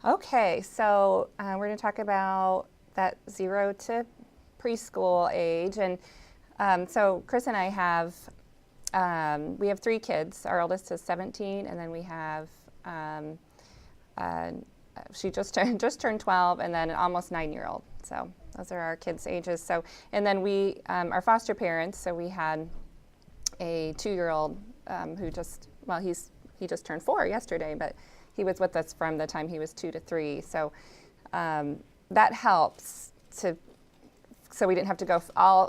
Okay, so we're going to talk about that 0 to preschool age. And so Chris and I we have 3 kids. Our oldest is 17, and then we have, uh, she just turned 12, and then an almost 9-year-old. So those are our kids' ages. So, and then we are foster parents, so we had a 2-year-old who he just turned 4 yesterday, but he was with us from the time he was 2 to 3. So that helps so we didn't have to go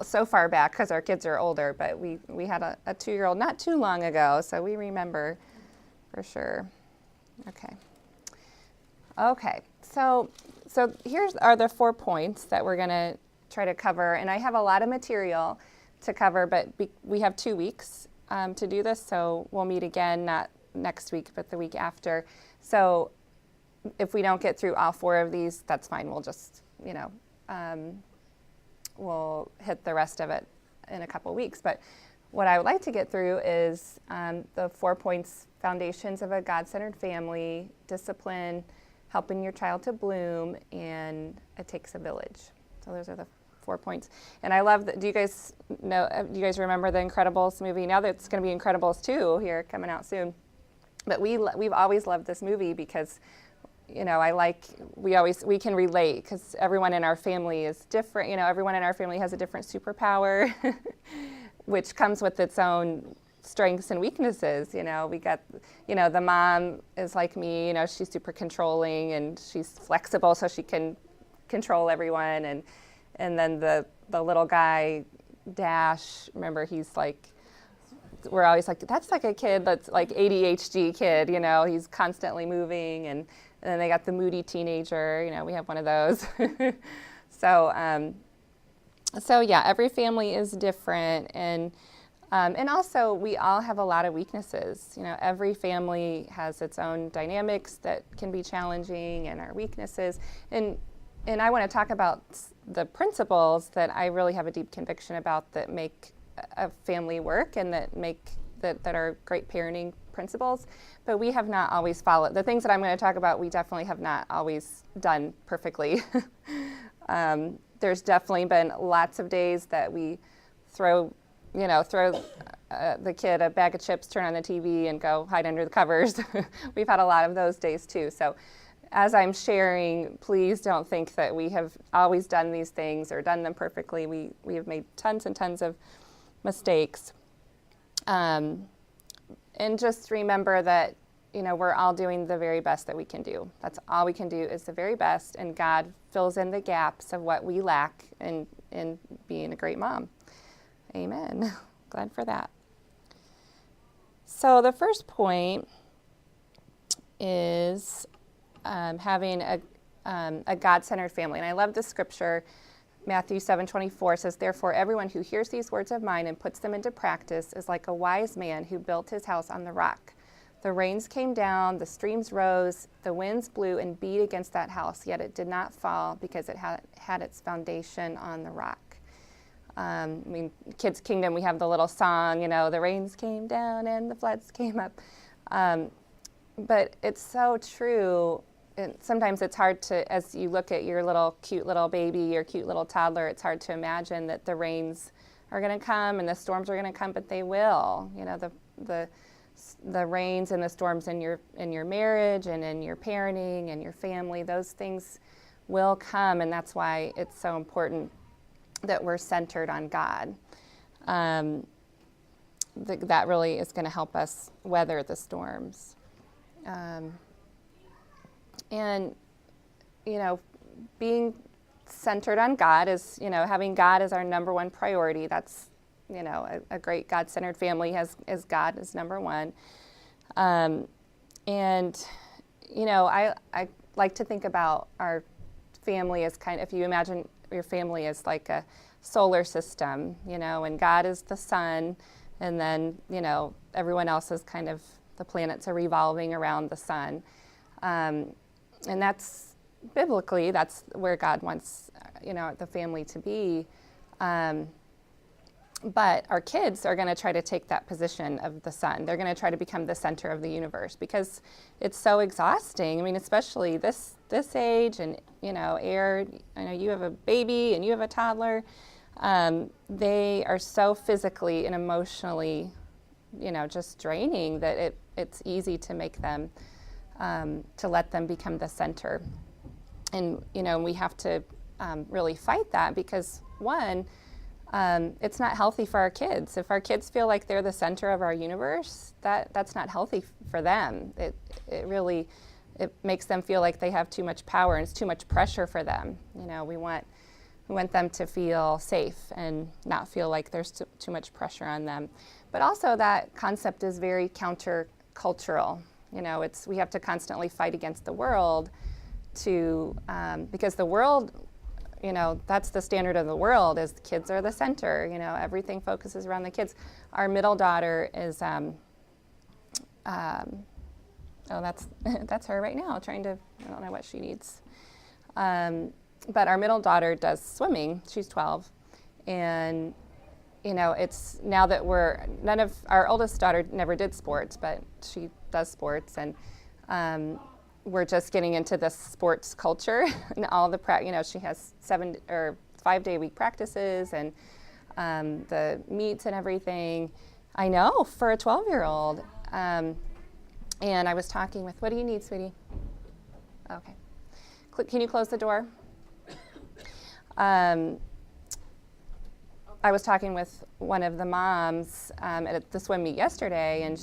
so far back because our kids are older, but we had a 2-year-old not too long ago, so we remember for sure. Okay, so here's are the 4 points that we're going to try to cover, and I have a lot of material to cover, but we have 2 weeks to do this, so we'll meet again, not next week, but the week after. So if we don't get through all 4 of these, that's fine. We'll just, we'll hit the rest of it in a couple weeks. But what I would like to get through is the 4 points: foundations of a God-centered family, discipline, helping your child to bloom, and it takes a village. So those are the 4 points. And I love that. Do you guys remember the Incredibles movie? Now that it's going to be Incredibles 2 here coming out soon. But we've always loved this movie because, we can relate because everyone in our family is different. Everyone in our family has a different superpower, which comes with its own strengths and weaknesses. We got, the mom is like me. She's super controlling and she's flexible, so she can control everyone. And then the little guy, Dash. Remember, he's like. We're always like, that's like a kid that's like ADHD kid, he's constantly moving. And then they got the moody teenager, we have one of those. So yeah, every family is different. And also we all have a lot of weaknesses. Every family has its own dynamics that can be challenging and our weaknesses. And I want to talk about the principles that I really have a deep conviction about that make a family work and that are great parenting principles, but we have not always followed. The things that I'm going to talk about, we definitely have not always done perfectly. There's definitely been lots of days that we throw the kid a bag of chips, turn on the TV, and go hide under the covers. We've had a lot of those days too. So as I'm sharing, please don't think that we have always done these things or done them perfectly. We have made tons and tons of mistakes. And just remember that, we're all doing the very best that we can do. That's all we can do is the very best, and God fills in the gaps of what we lack in being a great mom. Amen. Glad for that. So the first point is having a God-centered family. And I love this scripture. Matthew 7:24 says, "Therefore, everyone who hears these words of mine and puts them into practice is like a wise man who built his house on the rock. The rains came down, the streams rose, the winds blew and beat against that house, yet it did not fall because it had its foundation on the rock." Kids Kingdom, we have the little song, the rains came down and the floods came up. But it's so true. And sometimes it's hard to, as you look at your cute little baby, your cute little toddler, it's hard to imagine that the rains are going to come and the storms are going to come, but they will. The rains and the storms in your marriage and in your parenting and your family, those things will come, and that's why it's so important that we're centered on God. That really is going to help us weather the storms. And, being centered on God is, having God as our number one priority. That's, a great God-centered family has God as number one. I like to think about our family as if you imagine your family as like a solar system, and God is the sun, and then, everyone else is kind of the planets are revolving around the sun. And that's biblically, that's where God wants, the family to be. But our kids are going to try to take that position of the sun. They're going to try to become the center of the universe because it's so exhausting. I mean, especially this age, and Air, I know you have a baby and you have a toddler. They are so physically and emotionally, just draining that it's easy to make them, to let them become the center. And we have to really fight that because one. It's not healthy for our kids. If our kids feel like they're the center of our universe, that's not healthy for them. It really makes them feel like they have too much power and it's too much pressure for them. We want them to feel safe and not feel like there's too much pressure on them. But also that concept is very countercultural. We have to constantly fight against the world because the world, that's the standard of the world, is the kids are the center. Everything focuses around the kids. Our middle daughter is, that's her right now, I don't know what she needs. But our middle daughter does swimming. She's 12. And, it's now that our oldest daughter never did sports, but she does sports. And we're just getting into this sports culture and all the she has 5-day-a-week practices and the meets and everything. I know, for a 12-year-old. And I was talking with, what do you need, sweetie? Okay. Can you close the door? I was talking with one of the moms at the swim meet yesterday, and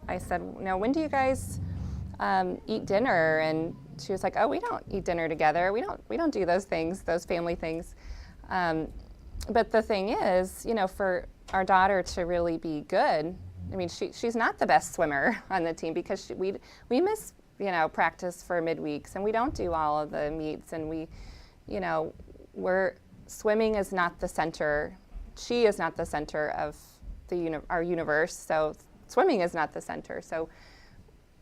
I said, when do you guys eat dinner? And she was like, oh, we don't eat dinner together. We don't do those things, those family things. But the thing is, for our daughter to really be good, I mean, she's not the best swimmer on the team because we miss, practice for midweeks, and we don't do all of the meets, and swimming is not the center. She is not the center of our universe, so swimming is not the center. So.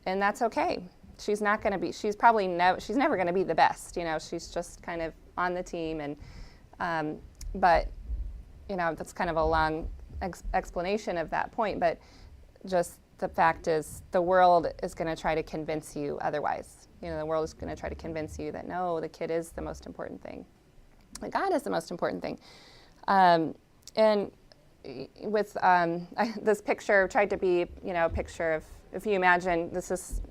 And that's okay. She's not going to be. She's never going to be the best. She's just kind of on the team, and but that's kind of a long explanation of that point. But just the fact is, the world is going to try to convince you otherwise. The world is going to try to convince you that no, the kid is the most important thing. That God is the most important thing. And with this picture, tried to be a picture of. If you imagine, this is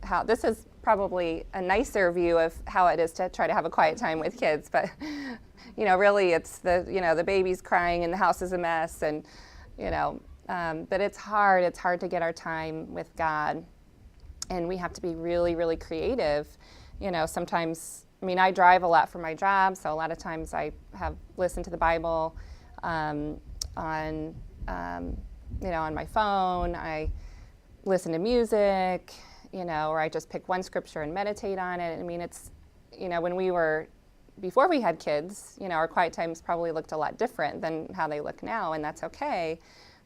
probably a nicer view of how it is to try to have a quiet time with kids. But, really it's the baby's crying and the house is a mess. And, but it's hard. It's hard to get our time with God. And we have to be really, really creative. Sometimes, I drive a lot for my job. So a lot of times I have listened to the Bible on my phone. I listen to music, or I just pick one scripture and meditate on it. It's, before we had kids, our quiet times probably looked a lot different than how they look now, and that's okay,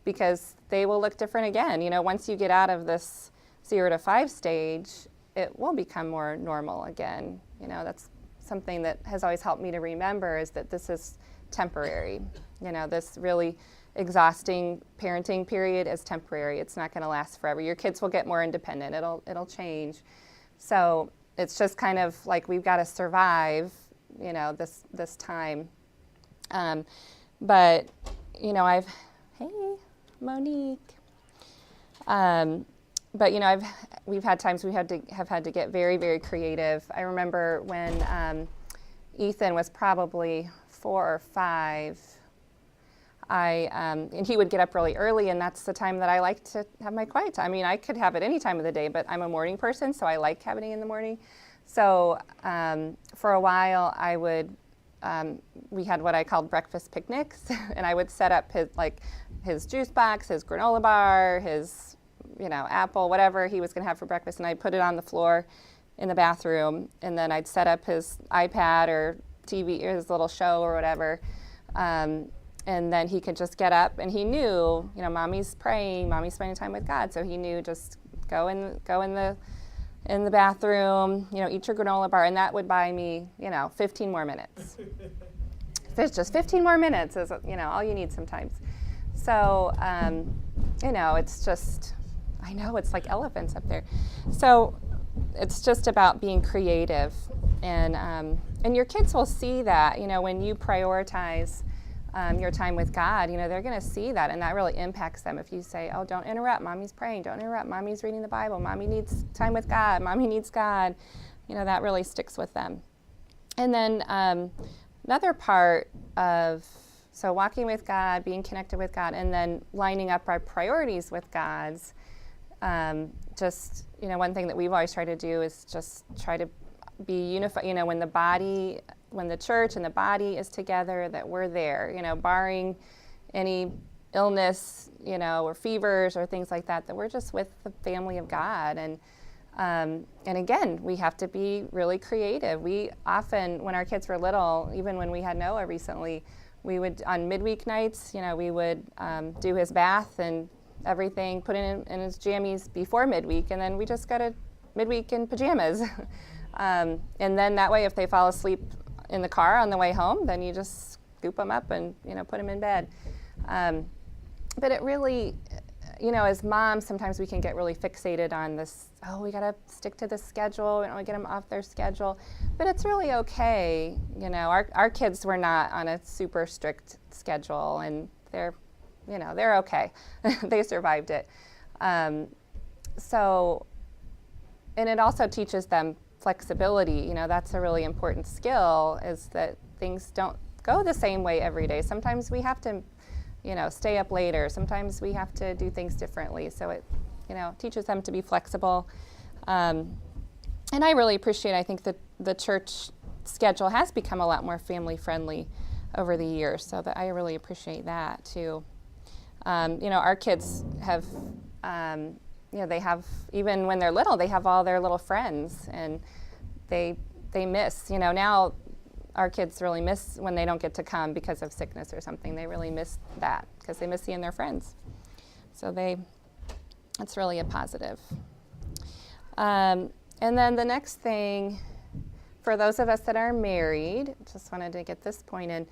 because they will look different again. Once you get out of this 0 to 5 stage, it will become more normal again. That's something that has always helped me to remember, is that this is temporary. This really exhausting parenting period is temporary. It's not going to last forever. Your kids will get more independent. It'll change. So it's just kind of like we've got to survive, this time. But hey, Monique. But we've had times we have had to get very, very creative. I remember when Ethan was probably 4 or 5. And he would get up really early, and that's the time that I like to have my quiet time. I could have it any time of the day, but I'm a morning person, so I like having it in the morning. So for a while, we had what I called breakfast picnics, and I would set up his juice box, his granola bar, his apple, whatever he was going to have for breakfast, and I'd put it on the floor in the bathroom, and then I'd set up his iPad or TV, or his little show or whatever. And then he could just get up, and he knew, mommy's praying, mommy's spending time with God. So he knew, just go in the bathroom, eat your granola bar, and that would buy me, 15 more minutes. There's just 15 more minutes is, all you need sometimes. So, it's just, I know it's like elephants up there. So it's just about being creative, and your kids will see that, when you prioritize your time with God, they're going to see that, and that really impacts them. If you say, oh, don't interrupt, mommy's praying, don't interrupt, mommy's reading the Bible, mommy needs time with God, mommy needs God, that really sticks with them. And then another part of, so walking with God, being connected with God, and then lining up our priorities with God's, just, one thing that we've always tried to do is just try to be unified, when the church and the body is together, that we're there, barring any illness, or fevers or things like that, that we're just with the family of God. And again, we have to be really creative. We often, when our kids were little, even when we had Noah recently, we would, on midweek nights, we would do his bath and everything, put in his jammies before midweek, and then we just go to midweek in pajamas. And then that way, if they fall asleep in the car on the way home, then you just scoop them up and, put them in bed. But it really, as moms, sometimes we can get really fixated on this, oh, we got to stick to the schedule, we don't want to get them off their schedule. But it's really okay. Our kids were not on a super strict schedule, and they're okay. They survived it. So, and it also teaches them flexibility. That's a really important skill, is that things don't go the same way every day. Sometimes we have to, stay up later. Sometimes we have to do things differently. So it, teaches them to be flexible. And I really appreciate, I think that the church schedule has become a lot more family friendly over the years. So that I really appreciate that too. Our kids have, they have, even when they're little, they have all their little friends, and they miss, now our kids really miss when they don't get to come because of sickness or something. They really miss that because they miss seeing their friends. So that's really a positive. And then the next thing, for those of us that are married, just wanted to get this point in,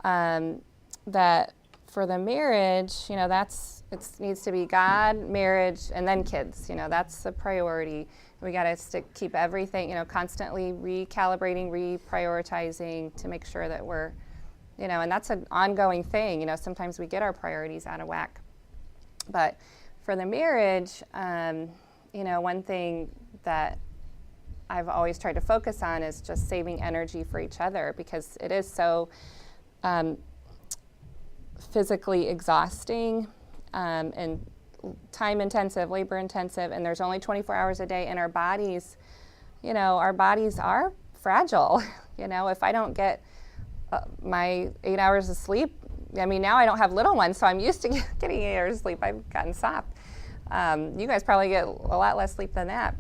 that for the marriage, it needs to be God, marriage, and then kids. That's the priority. We got to keep everything, constantly recalibrating, reprioritizing to make sure that we're, and that's an ongoing thing. Sometimes we get our priorities out of whack. But for the marriage, one thing that I've always tried to focus on is just saving energy for each other, because it is so physically exhausting and time intensive, labor intensive, and there's only 24 hours a day, and our bodies are fragile. If I don't get my 8 hours of sleep, now I don't have little ones, so I'm used to getting 8 hours of sleep. I've gotten soft. You guys probably get a lot less sleep than that.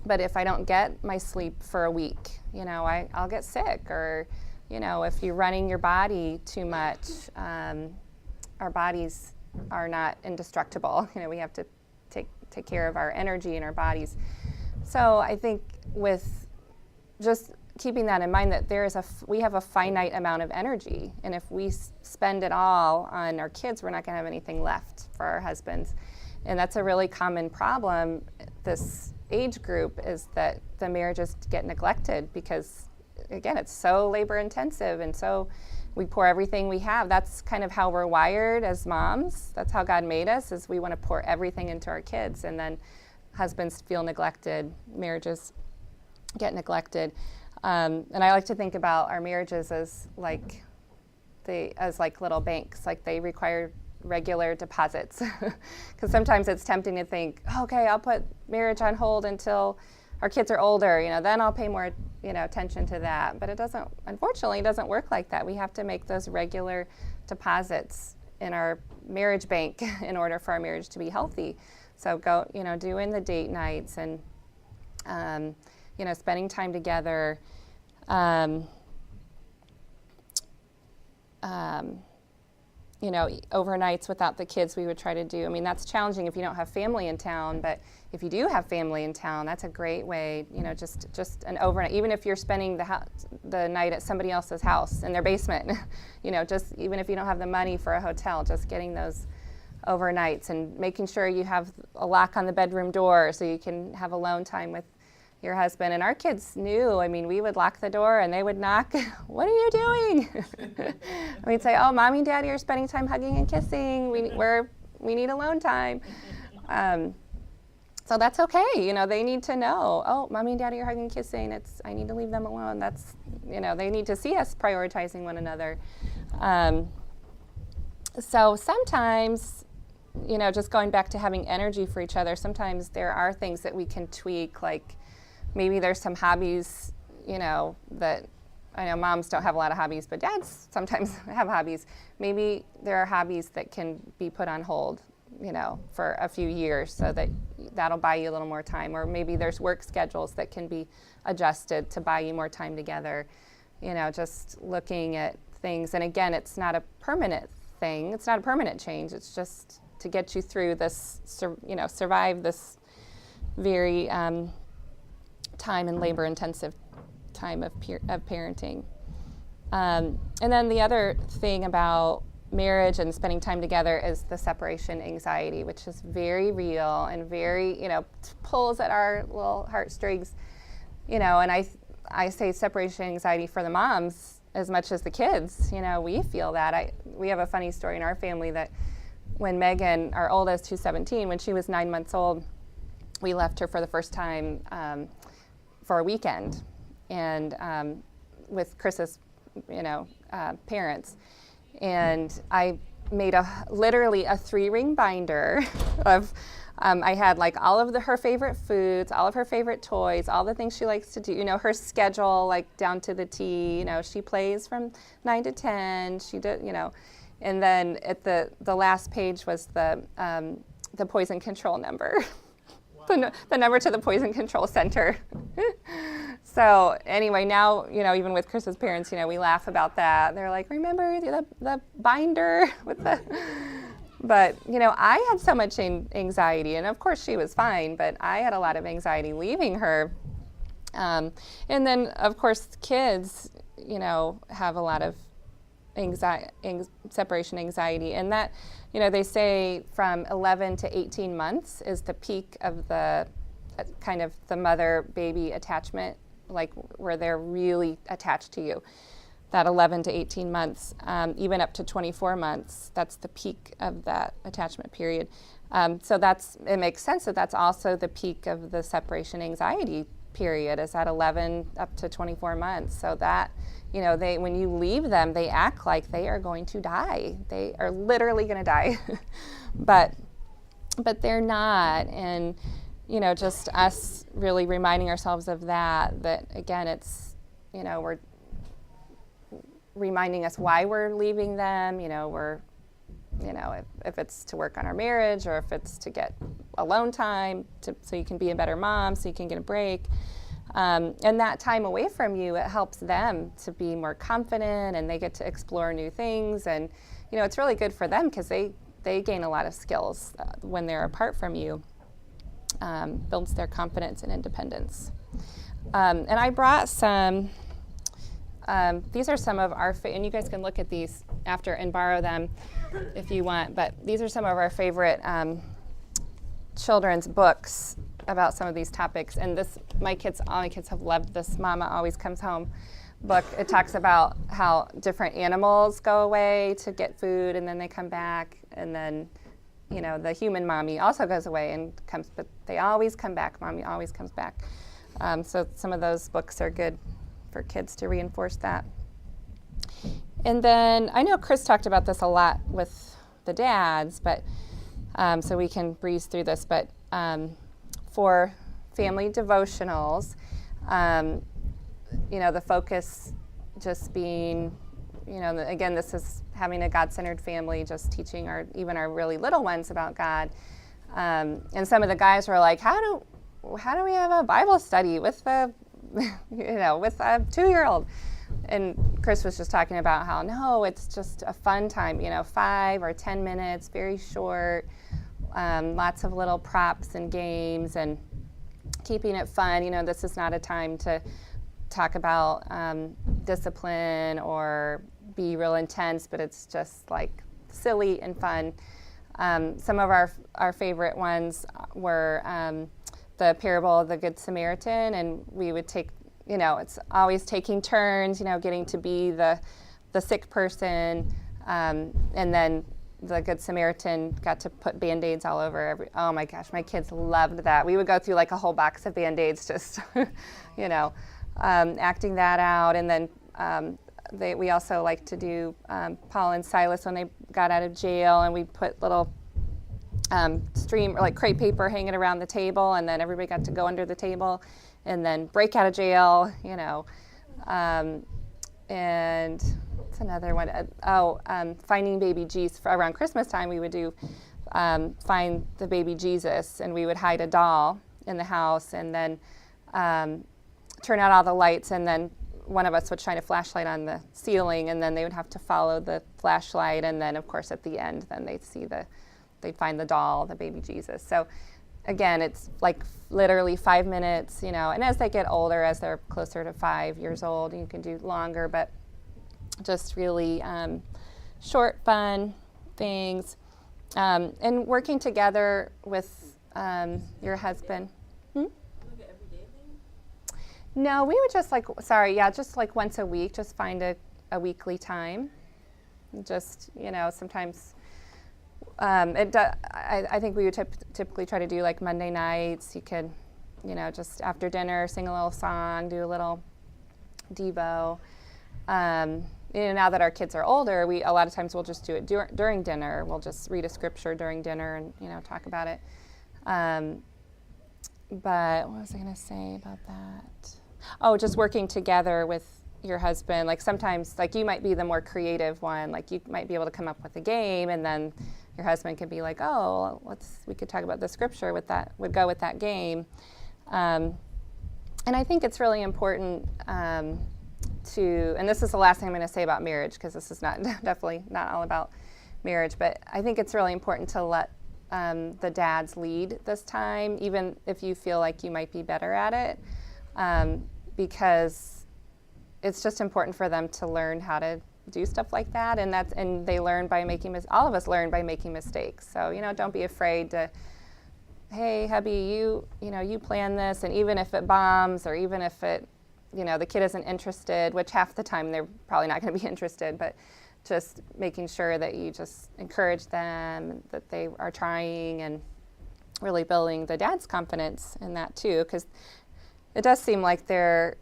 But if I don't get my sleep for a week, I'll get sick, or if you're running your body too much, our bodies are not indestructible. We have to take care of our energy and our bodies. So I think with just keeping that in mind, that we have a finite amount of energy, and if we spend it all on our kids, we're not going to have anything left for our husbands. And that's a really common problem. This age group is that the marriages get neglected because, again, it's so labor intensive, and so we pour everything we have. That's kind of how we're wired as moms. That's how God made us, is we want to pour everything into our kids, and then husbands feel neglected, marriages get neglected. And I like to think about our marriages as like little banks, like they require regular deposits. Because sometimes it's tempting to think, okay, I'll put marriage on hold until our kids are older, then I'll pay more, attention to that. But unfortunately, it doesn't work like that. We have to make those regular deposits in our marriage bank in order for our marriage to be healthy. So doing the date nights and, spending time together. overnights without the kids we would try to do. I mean, that's challenging if you don't have family in town, but if you do have family in town, that's a great way, just an overnight, even if you're spending the night at somebody else's house in their basement, just even if you don't have the money for a hotel, just getting those overnights and making sure you have a lock on the bedroom door so you can have alone time with your husband. And our kids knew, I mean, we would lock the door and they would knock, "What are you doing?" We'd say, "Oh, Mommy and Daddy are spending time hugging and kissing. We need alone time." So that's okay. They need to know, "Oh, Mommy and Daddy are hugging and kissing. I need to leave them alone." That's, they need to see us prioritizing one another. So sometimes, just going back to having energy for each other, sometimes there are things that we can tweak, like maybe there's some hobbies, that I know moms don't have a lot of hobbies, but dads sometimes have hobbies. Maybe there are hobbies that can be put on hold, for a few years so that'll buy you a little more time. Or maybe there's work schedules that can be adjusted to buy you more time together. Just looking at things. And again, it's not a permanent thing. It's not a permanent change. It's just to get you through this, survive this very time and labor-intensive time of parenting. And then the other thing about marriage and spending time together is the separation anxiety, which is very real and very, pulls at our little heartstrings. And I say separation anxiety for the moms as much as the kids. We feel that. We have a funny story in our family that when Megan, our oldest, who's 17, when she was 9 months old, we left her for the first time for a weekend, and with Chris's, parents. And I made literally a 3-ring binder of, I had like all of her favorite foods, all of her favorite toys, all the things she likes to do, her schedule, like down to the T, she plays from 9 to 10, she did, and then at the last page was the poison control number. Wow. the number to the poison control center. So anyway, now, even with Chris's parents, we laugh about that. They're like, "Remember the binder with the," but, I had so much anxiety, and of course she was fine, but I had a lot of anxiety leaving her. And then, of course, kids, have a lot of separation anxiety, and that, they say from 11 to 18 months is the peak of the kind of the mother-baby attachment, like where they're really attached to you. That 11 to 18 months, even up to 24 months, that's the peak of that attachment period. So it makes sense that that's also the peak of the separation anxiety period, is at 11 up to 24 months. So that, when you leave them, they act like they are going to die. They are literally going to die, but they're not. And, just us really reminding ourselves of that again, it's, we're reminding us why we're leaving them. If it's to work on our marriage, or if it's to get alone time so you can be a better mom, so you can get a break. And that time away from you, it helps them to be more confident, and they get to explore new things. And, it's really good for them because they gain a lot of skills when they're apart from you. Builds their confidence and independence. And I brought some, these are some of our, and you guys can look at these after and borrow them if you want, but these are some of our favorite children's books about some of these topics. And all my kids have loved this Mama Always Comes Home book. It talks about how different animals go away to get food and then they come back, and then the human mommy also goes away and comes, but they always come back. Mommy always comes back. So some of those books are good for kids to reinforce that. And then I know Chris talked about this a lot with the dads, but so we can breeze through this. But for family devotionals, the focus just being, again, this is having a God-centered family, just teaching even our really little ones about God. And some of the guys were like, how do we have a Bible study with with a 2-year-old? and Chris was just talking about how, no, it's just a fun time, 5 or 10 minutes, very short, lots of little props and games and keeping it fun. This is not a time to talk about discipline or be real intense, but it's just like silly and fun. Some of our favorite ones were the parable of the Good Samaritan, and we would take, it's always taking turns, getting to be the sick person, and then the Good Samaritan got to put Band-Aids all over oh my gosh, my kids loved that. We would go through like a whole box of Band-Aids just, acting that out. And then we also like to do Paul and Silas when they got out of jail, and we put little like crepe paper hanging around the table, and then everybody got to go under the table and then break out of jail, and what's another one? Finding baby Jesus. Around Christmas time, we would do find the baby Jesus, and we would hide a doll in the house, and then turn out all the lights, and then one of us would shine a flashlight on the ceiling, and then they would have to follow the flashlight, and then of course at the end, then they'd find the doll, the baby Jesus. So again, it's like literally 5 minutes, and as they get older, as they're closer to 5 years old, you can do longer, but just really short, fun things. And working together with your husband. No, we would just just like once a week, just find a weekly time. Just, sometimes I think we would typically try to do like Monday nights. You could, just after dinner, sing a little song, do a little Devo. Now that our kids are older, a lot of times we'll just do it during dinner. We'll just read a scripture during dinner and, talk about it. But what was I going to say about that? Oh, just working together with your husband. Like sometimes, like you might be the more creative one. Like you might be able to come up with a game, and then your husband could be like, "Oh, we could talk about the scripture with that. Would go with that game." And I think it's really important and this is the last thing I'm going to say about marriage, because this is definitely not all about marriage. But I think it's really important to let the dads lead this time, even if you feel like you might be better at it, because it's just important for them to learn how to do stuff like that, and they learn by all of us learn by making mistakes. So don't be afraid to, hey hubby, you plan this, and even if it bombs, or even if it, the kid isn't interested, which half the time they're probably not going to be interested, but just making sure that you just encourage them, that they are trying, and really building the dad's confidence in that too, because it does seem like they're,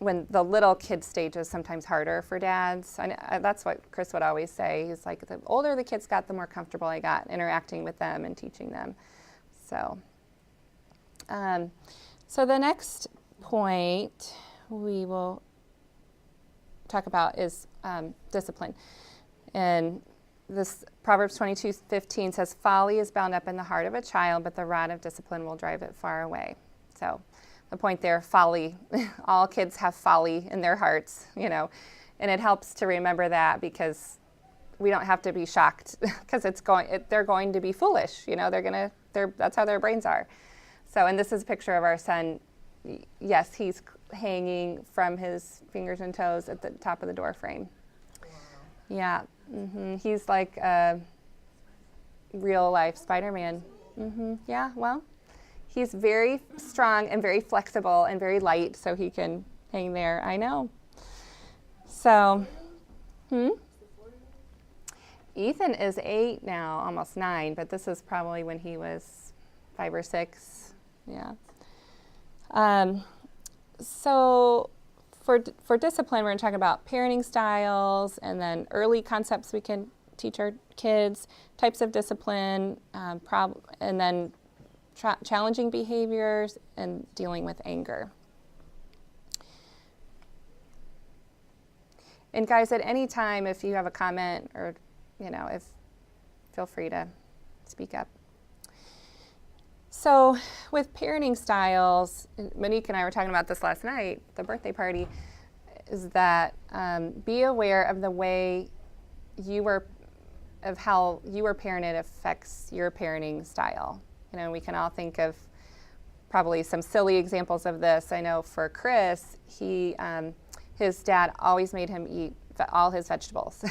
when the little kid stage is sometimes harder for dads. That's what Chris would always say. He's like, the older the kids got, the more comfortable I got interacting with them and teaching them. So, so the next point we will talk about is discipline. And this Proverbs 22:15 says, "Folly is bound up in the heart of a child, but the rod of discipline will drive it far away." So the point there, folly, all kids have folly in their hearts, and it helps to remember that, because we don't have to be shocked because they're going to be foolish, that's how their brains are. So, and this is a picture of our son. Yes, he's hanging from his fingers and toes at the top of the door frame. Wow. Yeah, he's like a real life Spider-Man. Yeah, well, he's very strong and very flexible and very light, so he can hang there. I know. So, Ethan is 8 now, almost 9, but this is probably when he was 5 or 6. Yeah. So for discipline, we're going to talk about parenting styles, and then early concepts we can teach our kids, types of discipline, and then challenging behaviors, and dealing with anger. And guys, at any time, if you have a comment or, feel free to speak up. So with parenting styles, Monique and I were talking about this last night, the birthday party. is that be aware of the way of how you were parented affects your parenting style. You know, we can all think of probably some silly examples of this. I know for Chris, his dad always made him eat all his vegetables,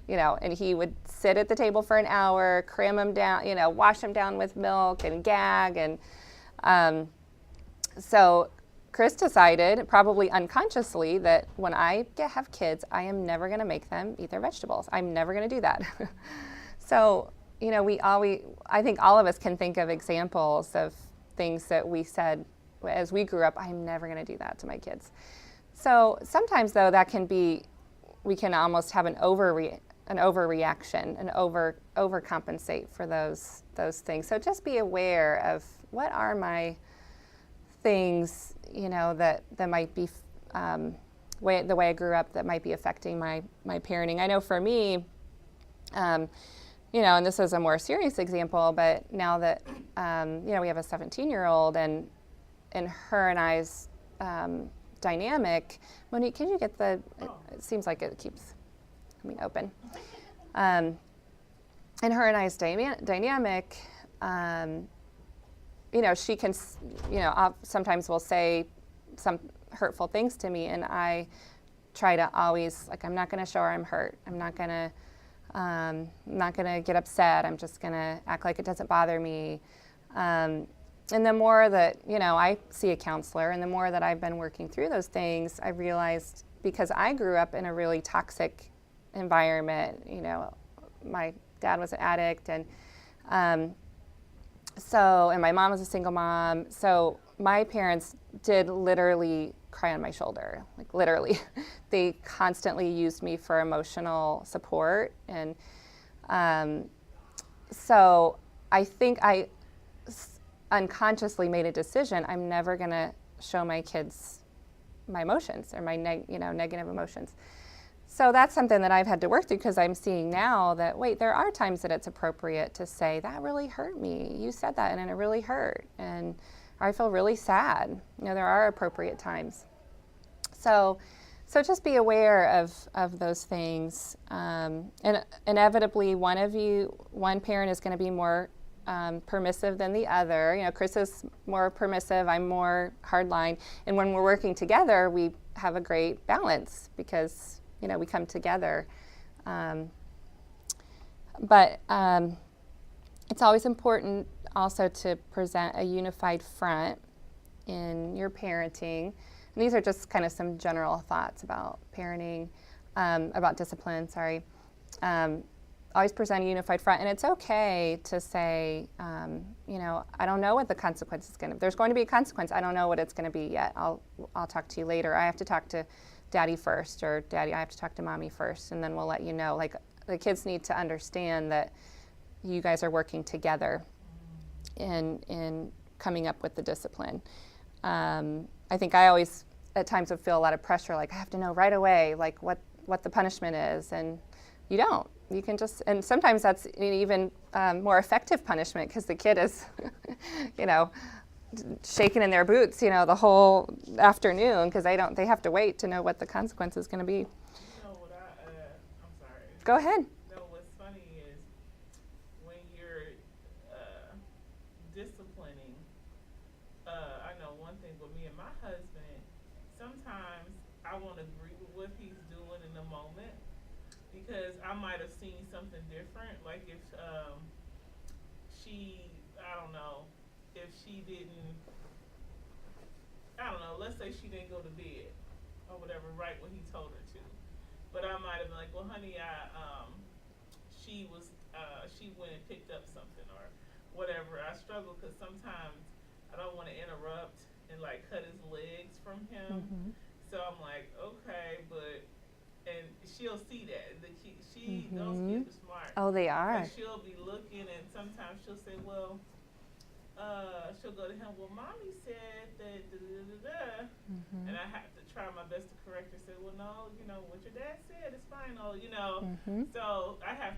you know, and he would sit at the table for an hour, cram them down, you know, wash them down with milk and gag. And so Chris decided, probably unconsciously, that when I have kids, I am never going to make them eat their vegetables. I'm never going to do that. So, you know, I think all of us can think of examples of things that we said as we grew up, I'm never going to do that to my kids. So sometimes, though, that can be, we can almost have an overreaction, and overcompensate for those things. So just be aware of what are my things, you know, that might be the way I grew up that might be affecting my parenting. I know for me, you know, and this is a more serious example, but now that you know, we have a 17-year-old, and her and I's dynamic. Monique, can you get it seems like it keeps coming open. And her and I's dynamic, you know, she can, you know, sometimes will say some hurtful things to me, and I try to always, like, I'm not going to show her I'm hurt. I'm not going to get upset. I'm just going to act like it doesn't bother me. And the more that, you know, I see a counselor, and the more that I've been working through those things, I realized, because I grew up in a really toxic environment, you know, my dad was an addict, and and my mom was a single mom. So my parents did literally cry on my shoulder, like literally. They constantly used me for emotional support. And so I think I unconsciously made a decision, I'm never going to show my kids my emotions, or my negative emotions. So that's something that I've had to work through, because I'm seeing now that, wait, there are times that it's appropriate to say, that really hurt me. You said that, and it really hurt. And I feel really sad. You know, there are appropriate times. So just be aware of those things. And inevitably, one parent is going to be more permissive than the other. You know, Chris is more permissive, I'm more hardline. And when we're working together, we have a great balance, because, you know, we come together. But it's always important also to present a unified front in your parenting. And these are just kind of some general thoughts about parenting, about discipline, always present a unified front. And it's okay to say, you know, I don't know what the consequence is going to be. There's going to be a consequence. I don't know what it's going to be yet. I'll talk to you later. I have to talk to Daddy first, or Daddy, I have to talk to Mommy first, and then we'll let you know. Like, the kids need to understand that you guys are working together in coming up with the discipline. I think I always, at times, would feel a lot of pressure, like I have to know right away, like what the punishment is, and you don't. You can just, and sometimes that's even more effective punishment, because the kid is, you know, shaking in their boots, you know, the whole afternoon, because they have to wait to know what the consequence is going to be. You know what I'm sorry. Go ahead. No, what's funny is when you're disciplining, I know one thing with me and my husband, sometimes I won't agree with what he's doing in the moment, because I might have seen something different. Like if if she didn't, let's say she didn't go to bed or whatever right when he told her to. But I might have been like, well, honey, she went and picked up something or whatever. I struggle because sometimes I don't want to interrupt and like cut his legs from him. Mm-hmm. So I'm like, okay, and she'll see that. Those kids are smart. Oh, they are. And she'll be looking, and sometimes she'll say, well, she'll go to him, well, Mommy said that, da-da-da-da-da. Mm-hmm. And I have to try my best to correct her, say, well, no, you know, what your dad said is fine, you know. Mm-hmm. So I'm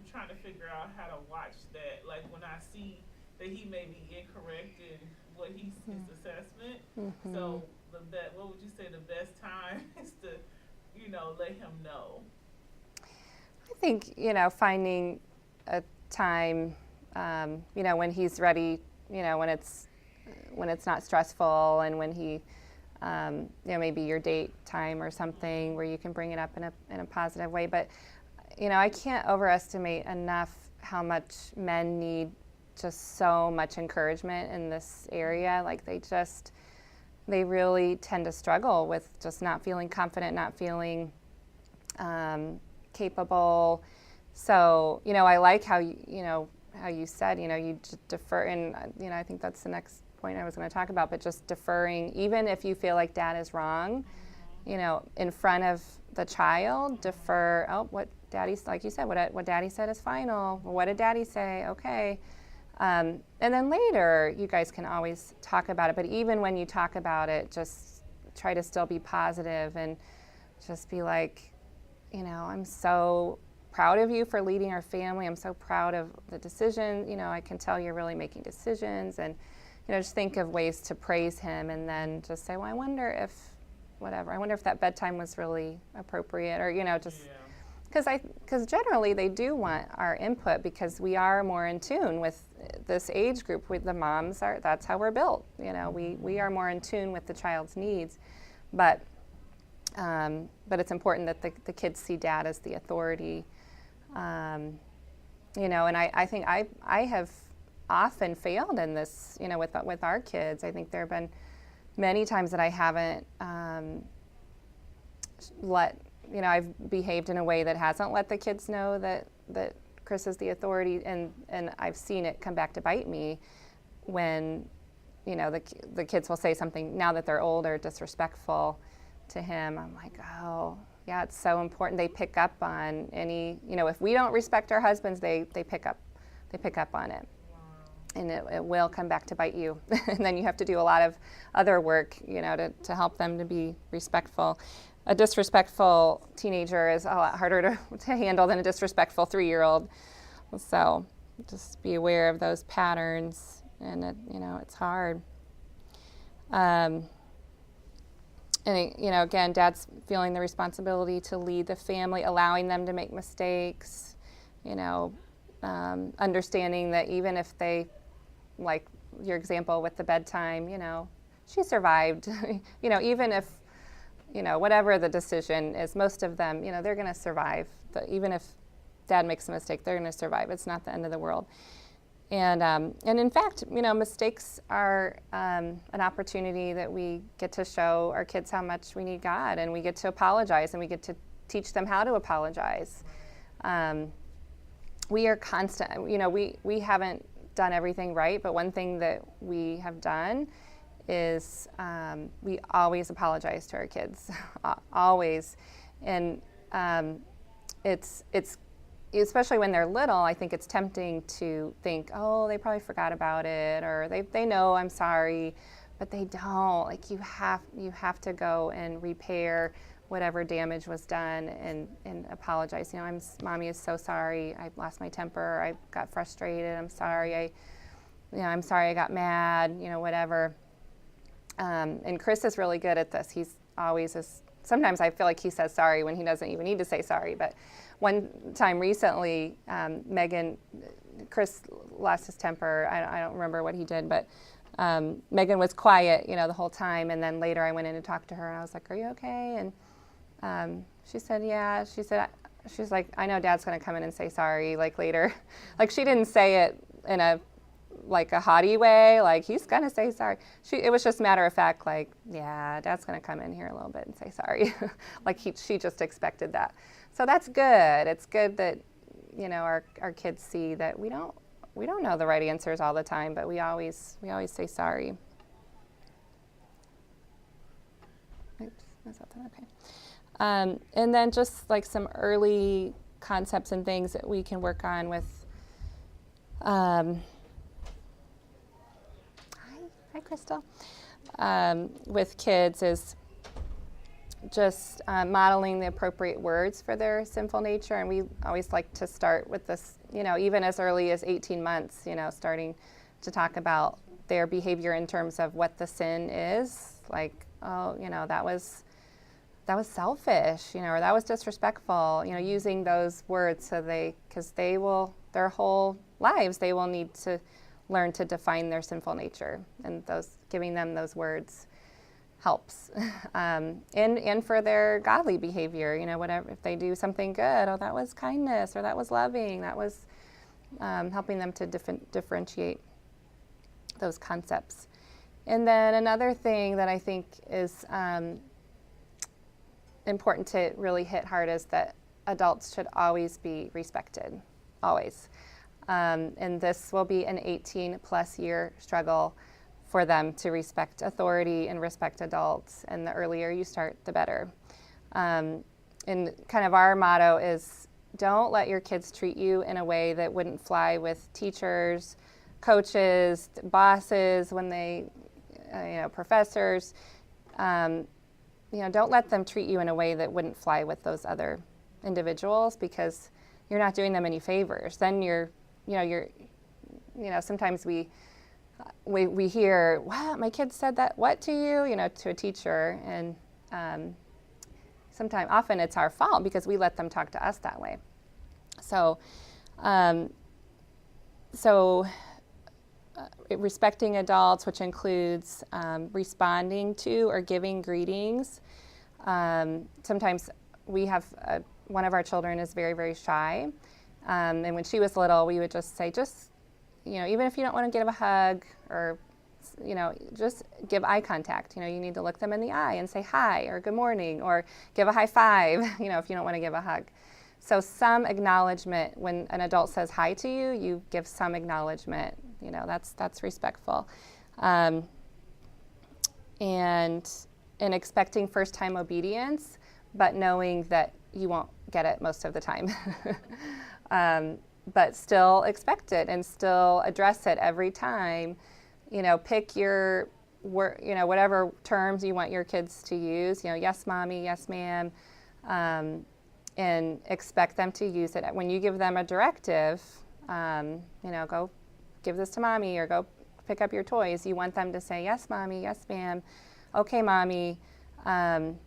trying to figure out how to watch that, like when I see that he may be incorrect in what his assessment. Mm-hmm. So what would you say the best time let him know? I think, finding a time, when he's ready, when it's not stressful, and when he, maybe your date time or something where you can bring it up in a positive way. But, I can't overestimate enough how much men need just so much encouragement in this area. Like they really tend to struggle with just not feeling confident, not feeling capable. So, I like how you said, you defer, and, I think that's the next point I was going to talk about, but just deferring, even if you feel like dad is wrong, in front of the child, defer, what daddy's, like you said, what daddy said is final. What did daddy say? Okay. And then later, you guys can always talk about it, but even when you talk about it, just try to still be positive and just be like, I'm so proud of you for leading our family. I'm so proud of the decision. I can tell you're really making decisions, and, just think of ways to praise him, and then just say, well, I wonder if that bedtime was really appropriate, or, just because generally they do want our input, because we are more in tune with this age group. With the moms, that's how we're built. We are more in tune with the child's needs, but it's important that the kids see dad as the authority. And I think I have often failed in this, with our kids. I think there have been many times that I haven't I've behaved in a way that hasn't let the kids know that Chris is the authority, and I've seen it come back to bite me when, the kids will say something now that they're older, disrespectful to him. I'm like, oh, yeah, it's so important. They pick up on any, if we don't respect our husbands, they pick up on it. And it will come back to bite you. And then you have to do a lot of other work, to help them to be respectful. A disrespectful teenager is a lot harder to handle than a disrespectful 3-year-old. So just be aware of those patterns, and it's hard. And again, dad's feeling the responsibility to lead the family, allowing them to make mistakes, understanding that even if they, like your example with the bedtime, she survived, even if, whatever the decision is, most of them, they're going to survive. Even if dad makes a mistake, they're going to survive. It's not the end of the world. And in fact, mistakes are an opportunity that we get to show our kids how much we need God, and we get to apologize, and we get to teach them how to apologize. We are constant, we haven't done everything right, but one thing that we have done is we always apologize to our kids, always. And it's especially when they're little, I think it's tempting to think, oh, they probably forgot about it, or they know I'm sorry, but they don't. Like you have to go and repair whatever damage was done and apologize. Mommy is so sorry. I lost my temper. I got frustrated. I'm sorry. I'm sorry I got mad. Whatever. And Chris is really good at this. He's always sometimes I feel like he says sorry when he doesn't even need to say sorry. But one time recently, Chris lost his temper. I don't remember what he did, but Megan was quiet, the whole time. And then later I went in and talked to her, and I was like, "Are you okay?" And she said, "Yeah." She's like, "I know Dad's going to come in and say sorry, like later." Like she didn't say it in a haughty way, like he's going to say sorry. It was just matter of fact, like, yeah, Dad's going to come in here a little bit and say sorry. She just expected that. So that's good. It's good that, our kids see that we don't know the right answers all the time, but we always say sorry. Oops, is that okay? And then just like some early concepts and things that we can work on with Hi, Crystal. With kids is just modeling the appropriate words for their sinful nature. And we always like to start with this, even as early as 18 months, starting to talk about their behavior in terms of what the sin is. Like, oh, that that was selfish, or that was disrespectful, using those words because their whole lives, they will need to learn to define their sinful nature, and giving them those words helps. And for their godly behavior, whatever, if they do something good, oh, that was kindness, or that was loving, that was helping them to differentiate those concepts. And then another thing that I think is important to really hit hard is that adults should always be respected, always. And this will be an 18-plus year struggle for them to respect authority and respect adults. And the earlier you start, the better. And kind of our motto is, don't let your kids treat you in a way that wouldn't fly with teachers, coaches, bosses, when they, professors. Don't let them treat you in a way that wouldn't fly with those other individuals, because you're not doing them any favors. Then sometimes we hear, wow, my kid said that, what to you, to a teacher, and often it's our fault because we let them talk to us that way. So respecting adults, which includes responding to or giving greetings. Sometimes we have one of our children is very, very shy. And when she was little, we would just say, even if you don't want to give a hug, or, just give eye contact. You need to look them in the eye and say hi or good morning, or give a high five, if you don't want to give a hug. So some acknowledgement, when an adult says hi to you, you give some acknowledgement. That's respectful. And expecting first-time obedience, but knowing that you won't get it most of the time. But still expect it and still address it every time. Pick your whatever terms you want your kids to use. Yes, mommy, yes, ma'am, and expect them to use it. When you give them a directive, go give this to mommy, or go pick up your toys. You want them to say, yes, mommy, yes, ma'am, okay, mommy. And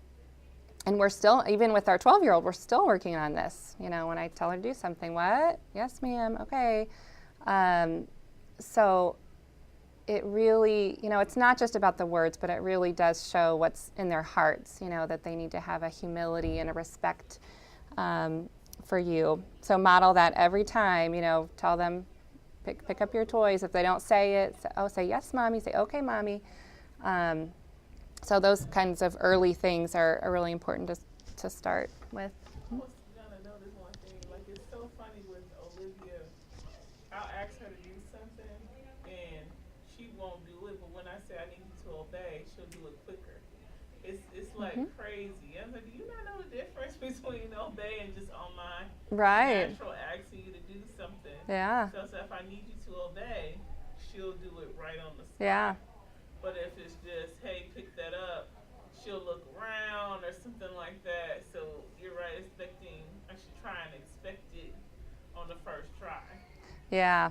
we're still, even with our 12-year-old, we're still working on this. When I tell her to do something, what? Yes, ma'am, okay. So it really, it's not just about the words, but it really does show what's in their hearts, that they need to have a humility and a respect for you. So model that every time, tell them, pick up your toys. If they don't say it, say yes, mommy, say okay, mommy. So those kinds of early things are really important to start with. I was gonna notice one thing, like it's so funny with Olivia. I'll ask her to do something and she won't do it, but when I say I need you to obey, she'll do it quicker. It's like crazy. I'm like, do you not know the difference between obey and just on my natural asking you to do something? Yeah. So if I need you to obey, she'll do it right on the spot. Yeah. But if it's just, hey, pick that up, she'll look around or something like that. So you're right, I should try and expect it on the first try. Yeah. I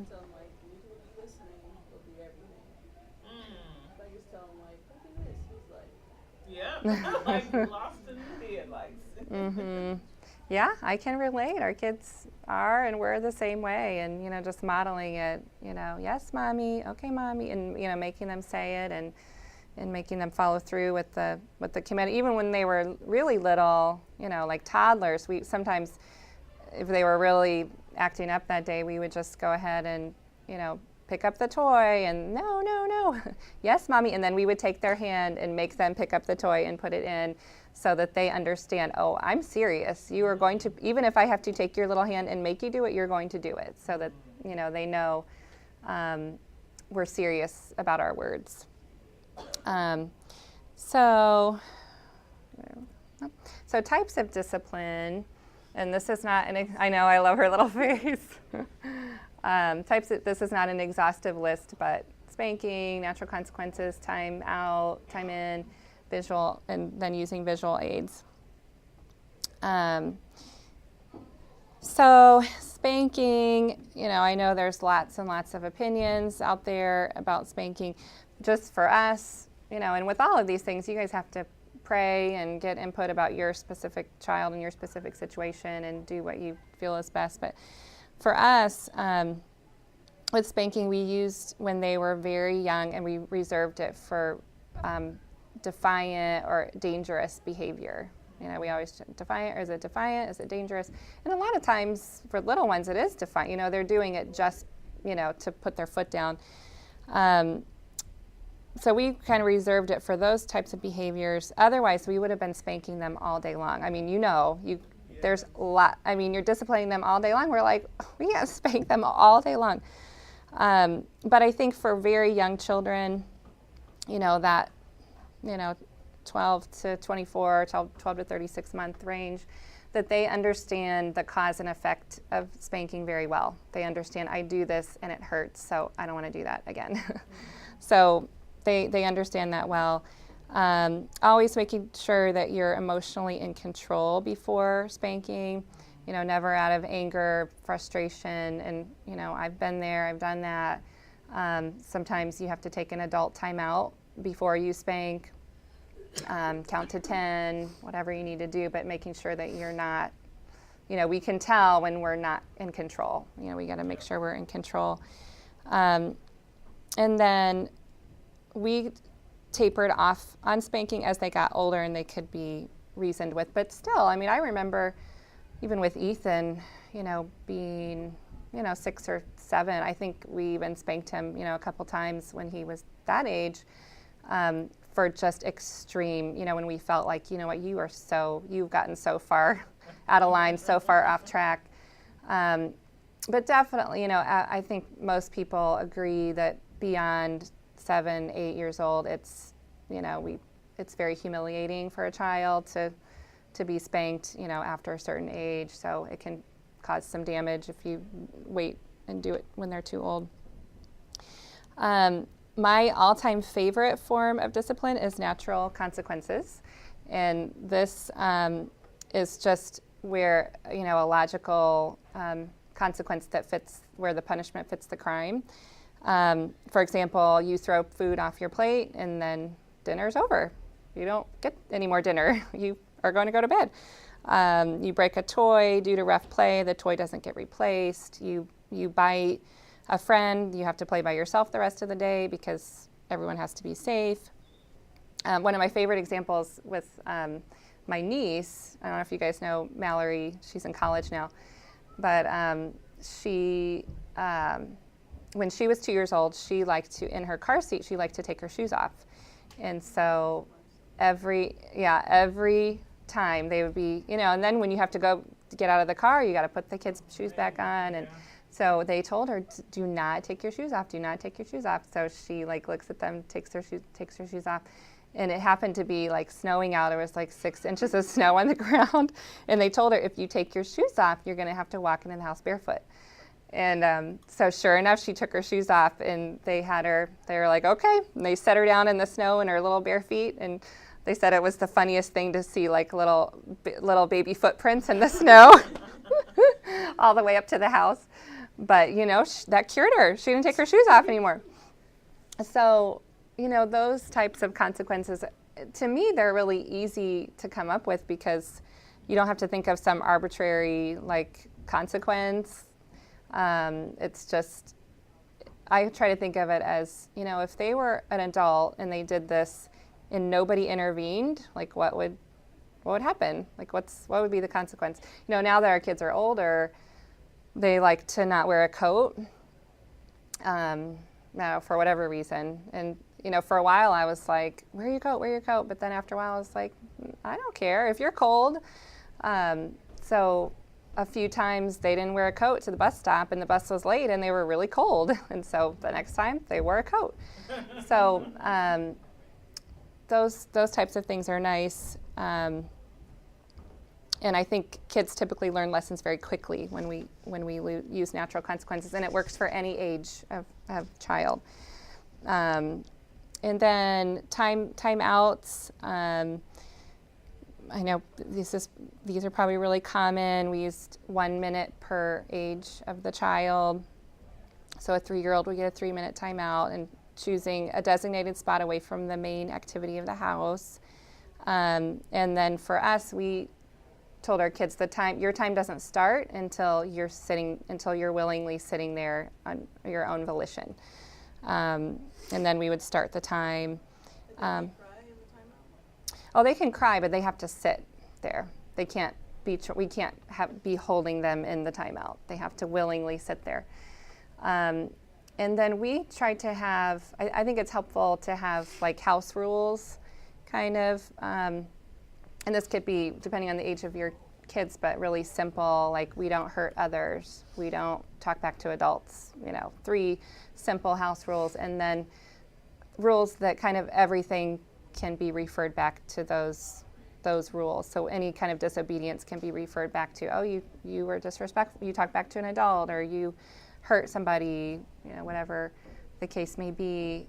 tell them, like, when you do listening, will be everything. I just tell them, like, look at this. He's like, yeah, like lost in the headlights. Yeah, I can relate. Our kids are, and we're the same way. And, just modeling it, yes, mommy, okay, mommy, and, making them say it and making them follow through with the command. Even when they were really little, like toddlers, we sometimes, if they were really acting up that day, we would just go ahead and, pick up the toy and no, yes, mommy. And then we would take their hand and make them pick up the toy and put it in, so that they understand, oh, I'm serious. You are going to, even if I have to take your little hand and make you do it, you're going to do it, so that, they know we're serious about our words. So types of discipline, and this is not, I know, I love her little face. This is not an exhaustive list, but spanking, natural consequences, time out, time in, visual, and then using visual aids. So spanking, I know there's lots and lots of opinions out there about spanking. Just for us, and with all of these things, you guys have to pray and get input about your specific child and your specific situation and do what you feel is best. But for us, with spanking, we used when they were very young, and we reserved it for defiant or dangerous behavior. You know, we always defiant, or is it defiant? Is it dangerous? And a lot of times for little ones, it is defiant. You know, they're doing it just, you know, to put their foot down. So we kind of reserved it for those types of behaviors. Otherwise, we would have been spanking them all day long. I mean, you know, there's a lot. I mean, you're disciplining them all day long. We're like, we can't spank them all day long. But I think for very young children, you know, that, you know, 12 to 24, 12 to 36 month range, that they understand the cause and effect of spanking very well. They understand, I do this and it hurts, so I don't want to do that again. So they understand that well. Always making sure that you're emotionally in control before spanking, you know, never out of anger, frustration, and, you know, I've been there, I've done that. Sometimes you have to take an adult timeout before you spank. Count to 10, whatever you need to do, but making sure that you're not, you know, we can tell when we're not in control. You know, we got to make sure we're in control. And then we tapered off on spanking as they got older and they could be reasoned with. But still, I mean, I remember even with Ethan, you know, being, you know, 6 or 7, I think we even spanked him, you know, a couple times when he was that age. For just extreme, you know, when we felt like, you know what, you've gotten so far out of line, so far off track. But definitely, you know, I think most people agree that beyond 7, 8 years old, it's, you know, it's very humiliating for a child to be spanked, you know, after a certain age. So it can cause some damage if you wait and do it when they're too old. My all-time favorite form of discipline is natural consequences. And this is just where, you know, a logical consequence that fits where the punishment fits the crime. For example, you throw food off your plate and then dinner's over. You don't get any more dinner. You are going to go to bed. You break a toy due to rough play, the toy doesn't get replaced. You bite a friend, you have to play by yourself the rest of the day because everyone has to be safe. One of my favorite examples with my niece, I don't know if you guys know Mallory, she's in college now, but she, when she was 2 years old, she liked to, in her car seat, she liked to take her shoes off. And so every time they would be, you know, and then when you have to go to get out of the car, you got to put the kids' shoes back on. And so they told her, do not take your shoes off, do not take your shoes off. So she like looks at them, takes her shoes off. And it happened to be like snowing out. There was like 6 inches of snow on the ground. And they told her, if you take your shoes off, you're going to have to walk into the house barefoot. And so sure enough, she took her shoes off and they were like, okay. And they set her down in the snow in her little bare feet. And they said it was the funniest thing to see, like little baby footprints in the snow all the way up to the house. But, you know, that cured her. She didn't take her shoes off anymore. So, you know, those types of consequences, to me, they're really easy to come up with because you don't have to think of some arbitrary, like, consequence. It's just, I try to think of it as, you know, if they were an adult and they did this and nobody intervened, like, what would happen? Like, what would be the consequence? You know, now that our kids are older, they like to not wear a coat, for whatever reason. And, you know, for a while I was like, wear your coat. But then after a while I was like, I don't care if you're cold. So a few times they didn't wear a coat to the bus stop and the bus was late and they were really cold. And so the next time they wore a coat. So those types of things are nice. And I think kids typically learn lessons very quickly when we use natural consequences, and it works for any age of child. And then timeouts. I know these are probably really common. We used 1 minute per age of the child. So a 3-year-old would get a 3-minute timeout, and choosing a designated spot away from the main activity of the house. And then for us, we told our kids your time doesn't start until you're willingly sitting there on your own volition. And then we would start the time. Did they cry in the timeout? Oh, they can cry, but they have to sit there. They can't we can't be holding them in the timeout. They have to willingly sit there. And then we tried to have, I think it's helpful to have like house rules, kind of. And this could be, depending on the age of your kids, but really simple, like we don't hurt others. We don't talk back to adults, 3 simple house rules. And then rules that kind of everything can be referred back to those rules. So any kind of disobedience can be referred back to, oh, you were disrespectful, you talked back to an adult, or you hurt somebody, whatever the case may be.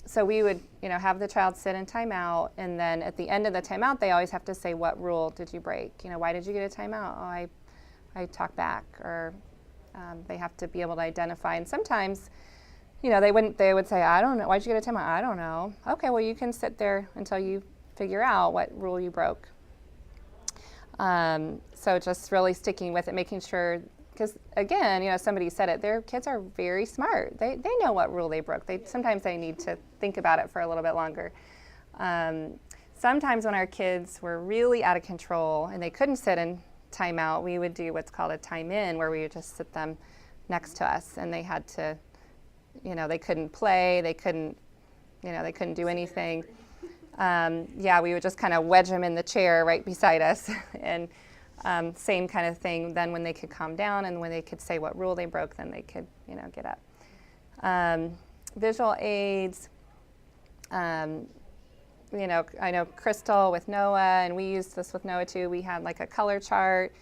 So we would, have the child sit in timeout, and then at the end of the timeout, they always have to say, what rule did you break? Why did you get a timeout? Oh, I talked back, or they have to be able to identify. And sometimes, they would say, I don't know, why'd you get a timeout? I don't know. Okay, well, you can sit there until you figure out what rule you broke. So just really sticking with it, making sure, because again, somebody said it, their kids are very smart. They know what rule they broke. Sometimes they need to think about it for a little bit longer. Sometimes when our kids were really out of control and they couldn't sit in timeout, we would do what's called a time in, where we would just sit them next to us, and they had to, they couldn't play, they couldn't do anything. We would just kind of wedge them in the chair right beside us, and same kind of thing. Then when they could calm down and when they could say what rule they broke, then they could, get up. Visual aids. I know Crystal with Noah, and we used this with Noah too. We had like a color chart,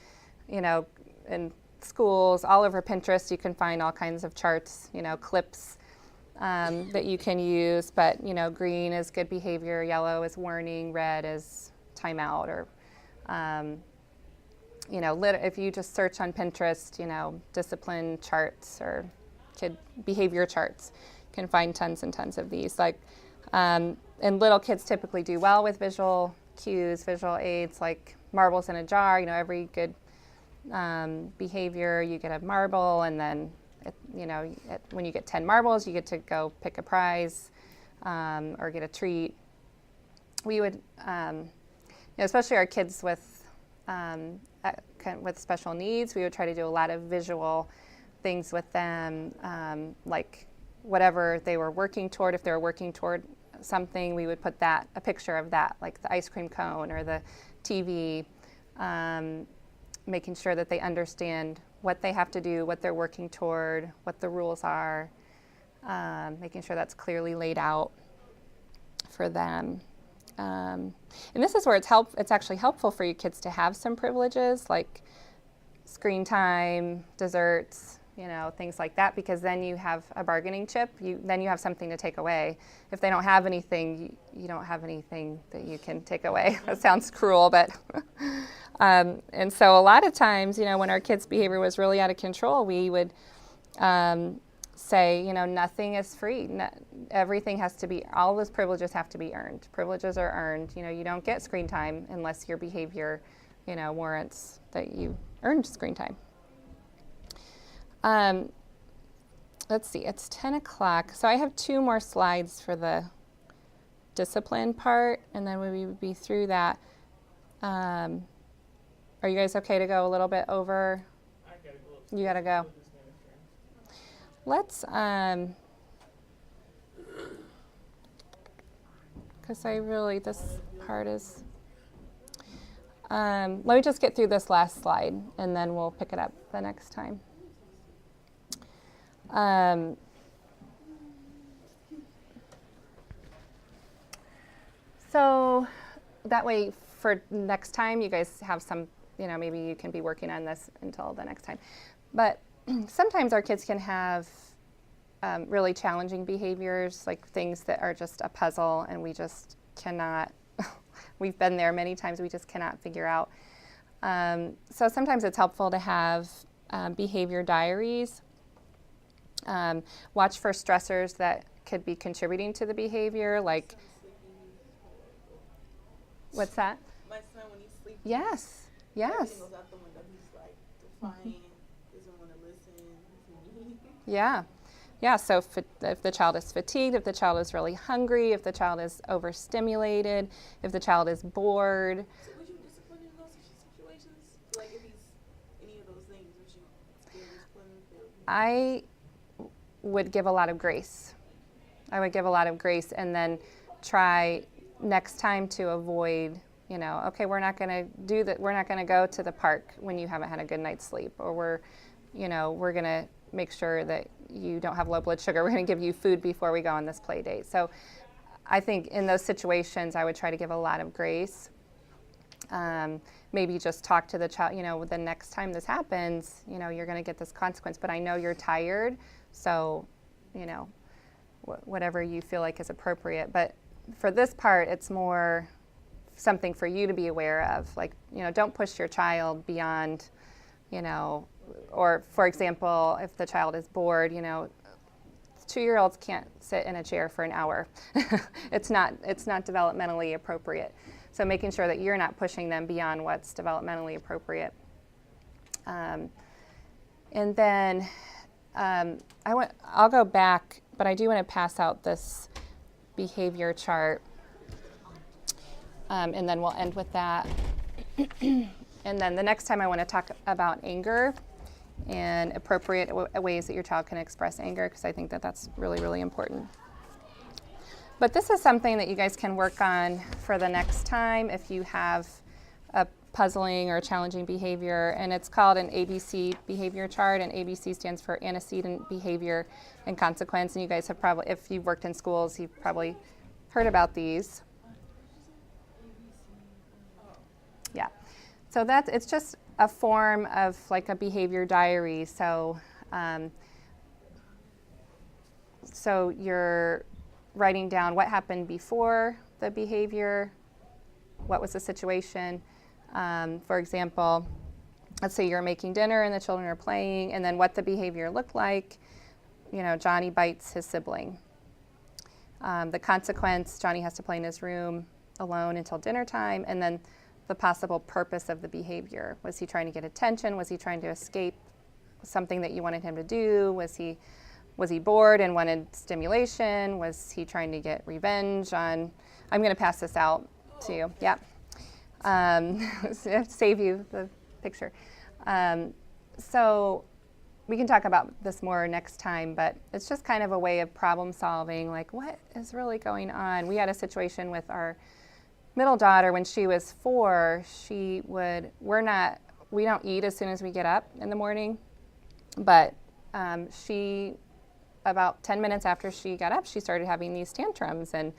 in schools, all over Pinterest. You can find all kinds of charts, clips that you can use. But, green is good behavior, yellow is warning, red is timeout, or if you just search on Pinterest, discipline charts or kid behavior charts, you can find tons and tons of these. And little kids typically do well with visual cues, visual aids, like marbles in a jar. Every good behavior, you get a marble, and then, when you get 10 marbles, you get to go pick a prize or get a treat. We would, especially our kids with special needs, we would try to do a lot of visual things with them, like whatever they were working toward. If they were working toward something, we would put a picture of that, like the ice cream cone or the TV, making sure that they understand what they have to do, what they're working toward, what the rules are, making sure that's clearly laid out for them. And this is where it's actually helpful for you kids to have some privileges, like screen time, desserts, things like that, because then you have a bargaining chip. Then you have something to take away. If they don't have anything, you don't have anything that you can take away. That sounds cruel, but and so a lot of times, when our kids' behavior was really out of control, we would say, nothing is free. Everything has to be, all those privileges have to be earned. Privileges are earned. You don't get screen time unless your behavior, warrants that you earned screen time. Let's see, it's 10 o'clock. So I have 2 more slides for the discipline part, and then we would be through that. Are you guys okay to go a little bit over? I gotta go. You gotta go. Let's, because this part is, let me just get through this last slide, and then we'll pick it up the next time. So that way for next time, you guys have some, maybe you can be working on this until the next time. But sometimes our kids can have really challenging behaviors, like things that are just a puzzle, and we just cannot, we've been there many times, we just cannot figure out. So sometimes it's helpful to have behavior diaries. Watch for stressors that could be contributing to the behavior, like What's that? My son, when he's sleeping, Yes. everything Yes. goes out the window. He's like defiant, doesn't want to listen. Yeah. Yeah, so if the child is fatigued, if the child is really hungry, if the child is overstimulated, if the child is bored, So would you discipline in those situations? Like if he's any of those things, would you still discipline him? I would give a lot of grace. I would give a lot of grace and then try next time to avoid, okay, we're not going to do that. We're not going to go to the park when you haven't had a good night's sleep, or we're going to make sure that you don't have low blood sugar. We're going to give you food before we go on this play date. So I think in those situations, I would try to give a lot of grace. Maybe just talk to the child, the next time this happens, you're going to get this consequence, but I know you're tired, so, whatever you feel like is appropriate. But for this part, it's more something for you to be aware of. Like, don't push your child beyond, or for example, if the child is bored, 2-year-olds can't sit in a chair for an hour. It's not developmentally appropriate. So making sure that you're not pushing them beyond what's developmentally appropriate. And then I'll go back, but I do want to pass out this behavior chart. And then we'll end with that. And then the next time I want to talk about anger and appropriate ways that your child can express anger, because I think that that's really, really important. But this is something that you guys can work on for the next time if you have a puzzling or challenging behavior, and it's called an ABC behavior chart, and ABC stands for antecedent, behavior, and consequence. And you guys have probably, if you've worked in schools, you've probably heard about these. Yeah. So it's just a form of like a behavior diary. So you're writing down what happened before the behavior, what was the situation. For example, let's say you're making dinner and the children are playing, and then what the behavior looked like. Johnny bites his sibling. The consequence, Johnny has to play in his room alone until dinner time, and then the possible purpose of the behavior. Was he trying to get attention? Was he trying to escape something that you wanted him to do? Was he bored and wanted stimulation? Was he trying to get revenge on? I'm going to pass this out to you. Yeah. Save you the picture. So we can talk about this more next time, but it's just kind of a way of problem solving, like what is really going on? We had a situation with our middle daughter when she was 4. We don't eat as soon as we get up in the morning, but about 10 minutes after she got up, she started having these tantrums, and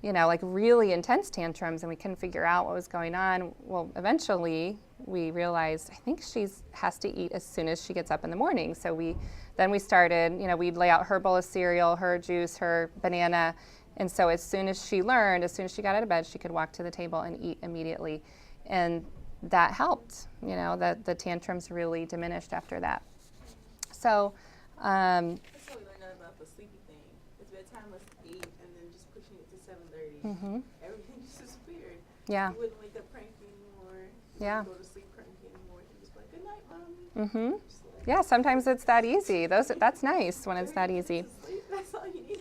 like really intense tantrums, and we couldn't figure out what was going on. Well, eventually we realized, I think she has to eat as soon as she gets up in the morning. So we started, we'd lay out her bowl of cereal, her juice, her banana, and so as soon as she got out of bed, she could walk to the table and eat immediately. And that helped, that the tantrums really diminished after that. So, That's how we learned out about the sleepy thing. It's bedtime was 8, and then just pushing it to 7:30. Everything just disappeared. Yeah. You wouldn't wake up cranky anymore. You Yeah. wouldn't go to sleep cranky anymore. You just like, good night, mommy. Just like, Yeah, sometimes it's that easy. That's nice when it's that easy. sleep, that's all you need.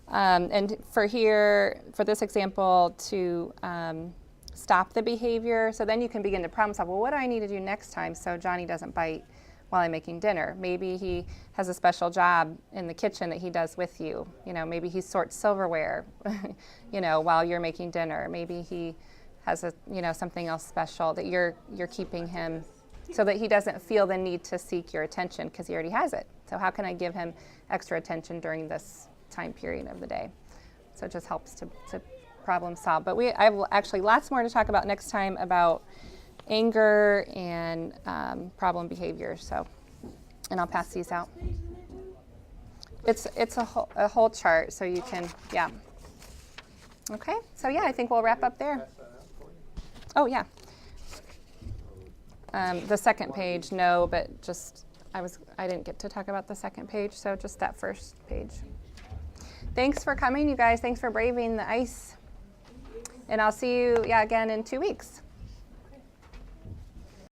And for this example, to stop the behavior, so then you can begin to problem solve. Well, what do I need to do next time so Johnny doesn't bite while I'm making dinner? Maybe he has a special job in the kitchen that he does with you. Maybe he sorts silverware, while you're making dinner. Maybe he has something else special that you're keeping him, so that he doesn't feel the need to seek your attention because he already has it. So how can I give him extra attention during this time period of the day? So it just helps to problem solve. But I have actually lots more to talk about next time about anger and problem behavior. So, and I'll pass these out. It's a whole chart, so you can, yeah. Okay, so yeah, I think we'll wrap up there. Oh yeah. The second page, no, but just I didn't get to talk about the second page, so just that first page. Thanks for coming, you guys. Thanks for braving the ice. And I'll see you again in 2 weeks.